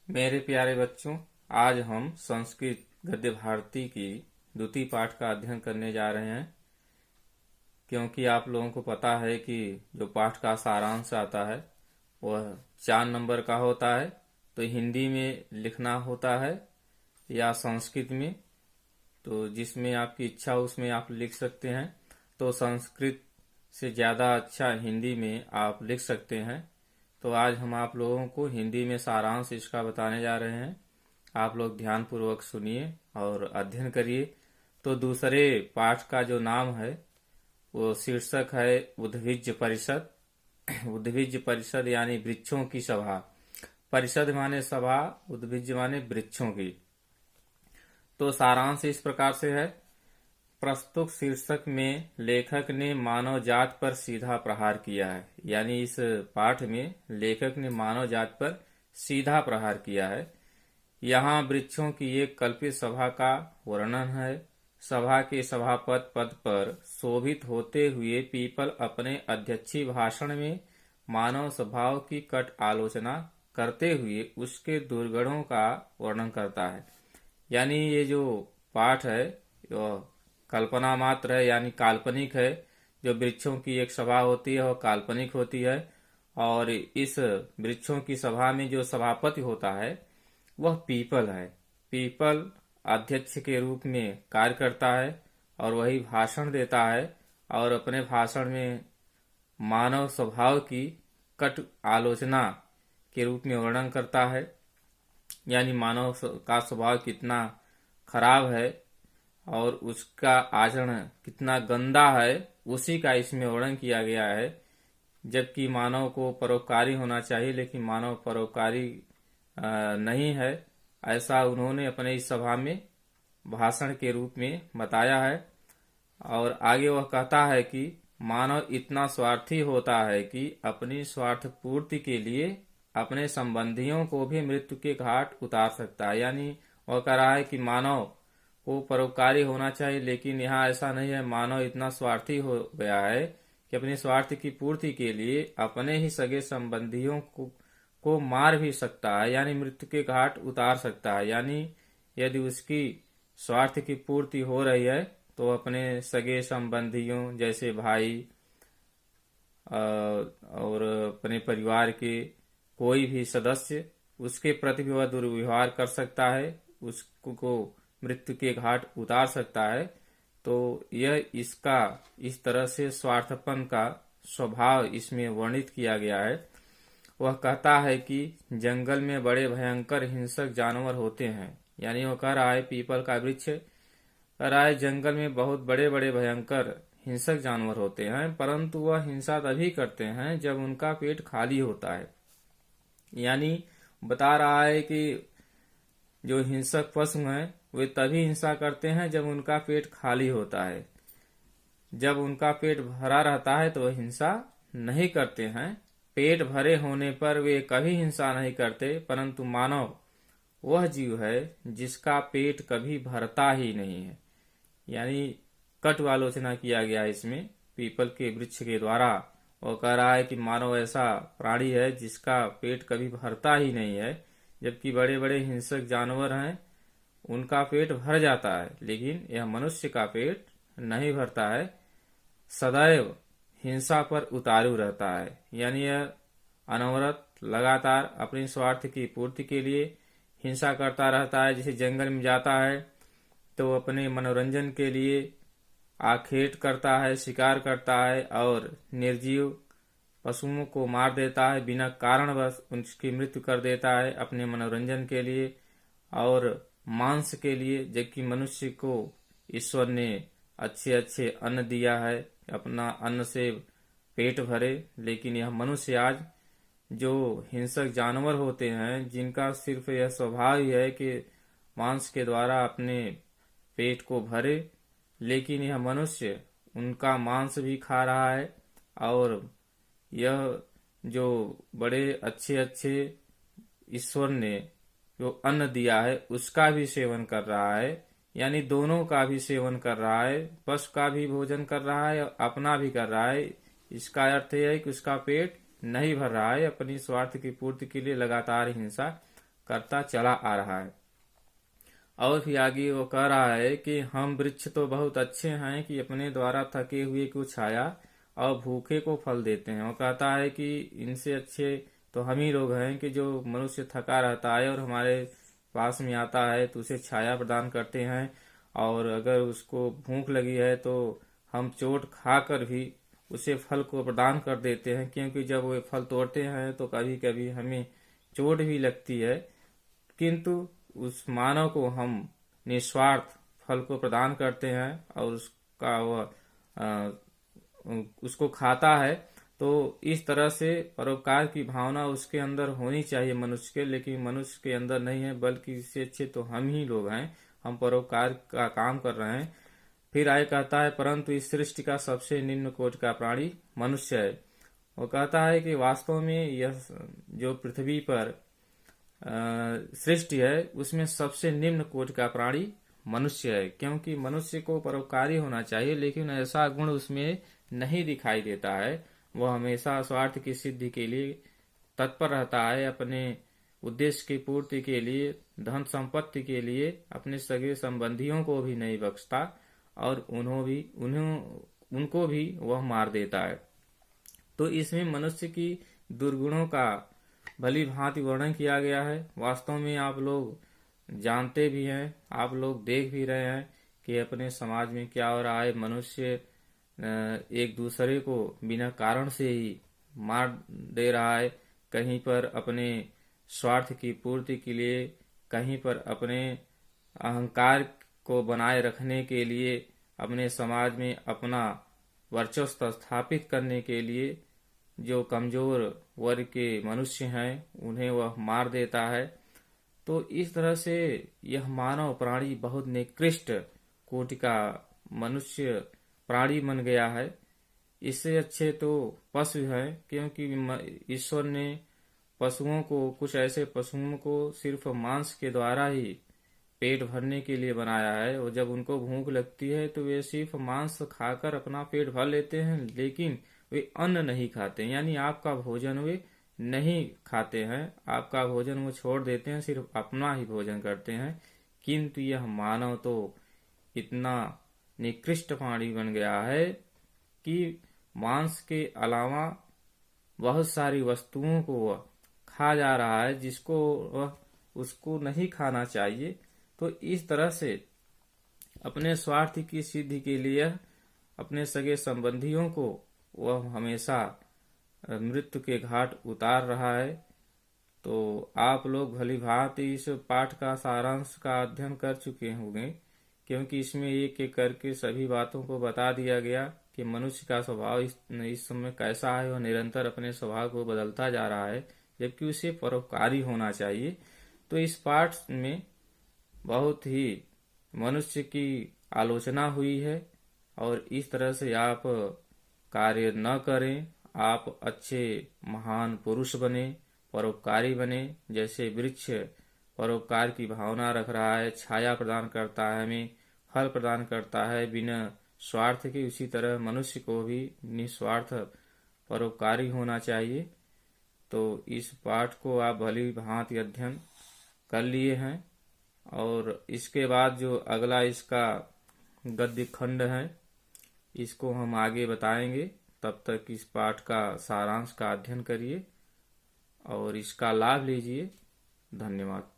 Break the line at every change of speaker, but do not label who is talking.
मेरे प्यारे बच्चों, आज हम संस्कृत गद्य भारती की द्वितीय पाठ का अध्ययन करने जा रहे हैं। क्योंकि आप लोगों को पता है कि जो पाठ का सारांश आता है वह 4 नंबर का होता है। तो हिंदी में लिखना होता है या संस्कृत में, तो जिसमें आपकी इच्छा उसमें आप लिख सकते हैं। तो संस्कृत से ज़्यादा अच्छा हिंदी में आप लिख सकते हैं। तो आज हम आप लोगों को हिंदी में सारांश इसका बताने जा रहे हैं। आप लोग ध्यानपूर्वक सुनिए और अध्ययन करिए। तो दूसरे पाठ का जो नाम है वो शीर्षक है उद्भिज परिषद। उद्भिज परिषद यानी वृक्षों की सभा। परिषद माने सभा, उद्भिज माने वृक्षों की। तो सारांश इस प्रकार से है। प्रस्तुत शीर्षक में लेखक ने मानव जात पर सीधा प्रहार किया है। यानी इस पाठ में लेखक ने मानव जात पर सीधा प्रहार किया है। यहाँ वृक्षों की एक कल्पित सभा का वर्णन है। सभा के सभापति पद पर शोभित होते हुए पीपल अपने अध्यक्षीय भाषण में मानव स्वभाव की कट आलोचना करते हुए उसके दुर्गुणों का वर्णन करता है। यानी ये जो पाठ है वह कल्पना मात्र है, यानी काल्पनिक है। जो वृक्षों की एक सभा होती है वह काल्पनिक होती है, और इस वृक्षों की सभा में जो सभापति होता है वह पीपल है। पीपल अध्यक्ष के रूप में कार्य करता है और वही भाषण देता है और अपने भाषण में मानव स्वभाव की कट आलोचना के रूप में वर्णन करता है। यानी मानव का स्वभाव कितना खराब है और उसका आचरण कितना गंदा है, उसी का इसमें वर्णन किया गया है। जबकि मानव को परोपकारी होना चाहिए, लेकिन मानव परोपकारी नहीं है, ऐसा उन्होंने अपने इस सभा में भाषण के रूप में बताया है। और आगे वह कहता है कि मानव इतना स्वार्थी होता है कि अपनी स्वार्थ पूर्ति के लिए अपने संबंधियों को भी मृत्यु के घाट उतार सकता है। यानी वह कह रहा है कि मानव को परोपकारी होना चाहिए, लेकिन यहाँ ऐसा नहीं है। मानव इतना स्वार्थी हो गया है कि अपने स्वार्थ की पूर्ति के लिए अपने ही सगे संबंधियों को मार भी सकता है, यानी मृत्यु के घाट उतार सकता है। यानी यदि उसकी स्वार्थ की पूर्ति हो रही है तो अपने सगे संबंधियों जैसे भाई और अपने परिवार के कोई भी सदस्य, उसके प्रति भी वह दुर्व्यवहार कर सकता है, उसको मृत्यु के घाट उतार सकता है। तो यह इसका इस तरह से स्वार्थपन का स्वभाव इसमें वर्णित किया गया है। वह कहता है कि जंगल में बड़े भयंकर हिंसक जानवर होते हैं। यानी वो कह रहा है, पीपल का वृक्ष कह रहा है जंगल में बहुत बड़े बड़े भयंकर हिंसक जानवर होते हैं, परंतु वह हिंसा तभी करते हैं जब उनका पेट खाली होता है। यानी बता रहा है कि जो हिंसक पशु हैं वे तभी हिंसा करते हैं जब उनका पेट खाली होता है। जब उनका पेट भरा रहता है तो वह हिंसा नहीं करते हैं। पेट भरे होने पर वे कभी हिंसा नहीं करते, परंतु मानव वह जीव है जिसका पेट कभी भरता ही नहीं है। यानी कटु आलोचना किया गया है इसमें पीपल के वृक्ष के द्वारा। वो कह रहा है कि मानव ऐसा प्राणी है जिसका पेट कभी भरता ही नहीं है, जबकि बड़े बड़े हिंसक जानवर हैं उनका पेट भर जाता है, लेकिन यह मनुष्य का पेट नहीं भरता है, सदैव हिंसा पर उतारू रहता है। यानी यह अनवरत लगातार अपने स्वार्थ की पूर्ति के लिए हिंसा करता रहता है। जैसे जंगल में जाता है तो अपने मनोरंजन के लिए आखेट करता है, शिकार करता है और निर्जीव पशुओं को मार देता है, बिना कारणवश उनकी मृत्यु कर देता है अपने मनोरंजन के लिए और मांस के लिए। जबकि मनुष्य को ईश्वर ने अच्छे अच्छे अन्न दिया है, अपना अन्न से पेट भरे, लेकिन यह मनुष्य आज जो हिंसक जानवर होते हैं जिनका सिर्फ यह स्वभाव ही है कि मांस के द्वारा अपने पेट को भरे, लेकिन यह मनुष्य उनका मांस भी खा रहा है और यह जो बड़े अच्छे अच्छे ईश्वर ने जो अन्न दिया है उसका भी सेवन कर रहा है। यानी दोनों का भी सेवन कर रहा है, पशु का भी भोजन कर रहा है और अपना भी कर रहा है। इसका अर्थ यह है कि उसका पेट नहीं भर रहा है, अपनी स्वार्थ की पूर्ति के लिए लगातार हिंसा करता चला आ रहा है। और फिर आगे वो कह रहा है कि हम वृक्ष तो बहुत अच्छे हैं कि अपने द्वारा थके हुए को छाया और भूखे को फल देते हैं। वो कहता है कि इनसे अच्छे तो हम ही लोग हैं कि जो मनुष्य थका रहता है और हमारे पास में आता है तो उसे छाया प्रदान करते हैं, और अगर उसको भूख लगी है तो हम चोट खाकर भी उसे फल को प्रदान कर देते हैं, क्योंकि जब वो फल तोड़ते हैं तो कभी कभी हमें चोट भी लगती है, किंतु उस मानव को हम निस्वार्थ फल को प्रदान करते हैं और उसका वह उसको खाता है। तो इस तरह से परोपकार की भावना उसके अंदर होनी चाहिए मनुष्य के, लेकिन मनुष्य के अंदर नहीं है, बल्कि इससे अच्छे तो हम ही लोग हैं, हम परोपकार का काम कर रहे हैं। फिर आगे कहता है, परंतु इस सृष्टि का सबसे निम्न कोटि का प्राणी मनुष्य है। वो कहता है कि वास्तव में यह जो पृथ्वी पर सृष्टि है उसमें सबसे निम्न कोटि का प्राणी मनुष्य है, क्योंकि मनुष्य को परोपकारी होना चाहिए, लेकिन ऐसा गुण उसमें नहीं दिखाई देता है। वह हमेशा स्वार्थ की सिद्धि के लिए तत्पर रहता है, अपने उद्देश्य की पूर्ति के लिए, धन संपत्ति के लिए अपने सगे संबंधियों को भी नहीं बख्शता और उनको भी वह मार देता है। तो इसमें मनुष्य की दुर्गुणों का भली भांति वर्णन किया गया है। वास्तव में आप लोग जानते भी हैं, आप लोग देख भी रहे हैं कि अपने समाज में क्या हो रहा है। मनुष्य एक दूसरे को बिना कारण से ही मार दे रहा है, कहीं पर अपने स्वार्थ की पूर्ति के लिए, कहीं पर अपने अहंकार को बनाए रखने के लिए, अपने समाज में अपना वर्चस्व स्थापित करने के लिए जो कमजोर वर्ग के मनुष्य हैं उन्हें वह मार देता है। तो इस तरह से यह मानव प्राणी बहुत निकृष्ट कोटि का मनुष्य प्राणी बन गया है। इससे अच्छे तो पशु हैं, क्योंकि ईश्वर ने पशुओं को, कुछ ऐसे पशुओं को सिर्फ मांस के द्वारा ही पेट भरने के लिए बनाया है, और जब उनको भूख लगती है तो वे सिर्फ मांस खाकर अपना पेट भर लेते हैं, लेकिन वे अन्न नहीं खाते, यानी आपका भोजन वे नहीं खाते हैं, आपका भोजन वो छोड़ देते हैं, सिर्फ अपना ही भोजन करते हैं। किंतु यह मानव तो इतना निकृष्ट प्राणी बन गया है कि मांस के अलावा बहुत सारी वस्तुओं को वह खा जा रहा है जिसको वह उसको नहीं खाना चाहिए। तो इस तरह से अपने स्वार्थ की सिद्धि के लिए अपने सगे संबंधियों को वह हमेशा मृत्यु के घाट उतार रहा है। तो आप लोग भली भांति इस पाठ का सारांश का अध्ययन कर चुके होंगे, क्योंकि इसमें एक एक करके सभी बातों को बता दिया गया कि मनुष्य का स्वभाव इस समय कैसा है। वह निरंतर अपने स्वभाव को बदलता जा रहा है, जबकि उसे परोपकारी होना चाहिए। तो इस पाठ में बहुत ही मनुष्य की आलोचना हुई है, और इस तरह से आप कार्य न करें, आप अच्छे महान पुरुष बने, परोपकारी बने। जैसे वृक्ष परोपकार की भावना रख रहा है, छाया प्रदान करता है, हमें फल प्रदान करता है बिना स्वार्थ के, उसी तरह मनुष्य को भी निस्वार्थ परोपकारी होना चाहिए। तो इस पाठ को आप भली भांति अध्ययन कर लिए हैं, और इसके बाद जो अगला इसका गद्य खंड है इसको हम आगे बताएंगे। तब तक इस पाठ का सारांश का अध्ययन करिए और इसका लाभ लीजिए। धन्यवाद।